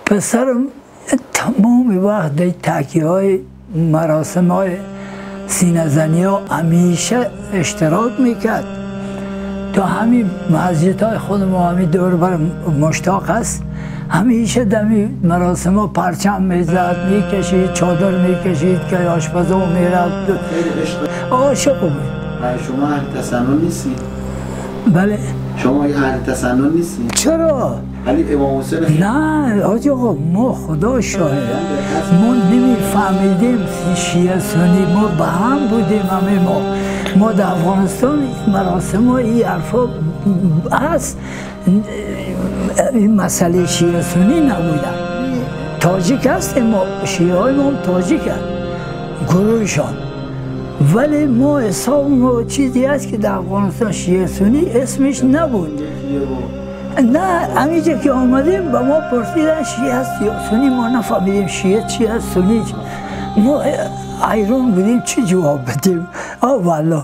پسرم تمام وقت در تاکیه های مراسم های سینه زنی ها همیشه اشتراک میکرد. تو همین مسجد های خود ما همین دور بر مشتاق است، همیشه دمی مراسم ها پرچم میزد، میکشید، چادر میکشید که آشپزا میرفت. عاشق بود. شما اهل تسنن نیستید؟ بله. شما اهل تسنن نیستید؟ چرا؟ ولی امام حسین نه آجا آقا، ما خدا شاهد ما نمیفهمیدیم شیعه سنی، ما به هم بودیم. همه ما در افغانستان مراسم ها این حرفا هست، این مسئله شیعه سنی نبودن. تاجیک هستیم ما، شیعه های ما هم تاجیک هست گروهشان، ولی ما حساب ما چیزی هست که در افغانستان شیعه سنی اسمش نبود. نه همینجا که آمدیم با ما پرسیدن شیعه هست یا سنی، ما نفهمیدیم شیعه چی هست سنی. ما حیران بودیم چی جواب بدیم. والله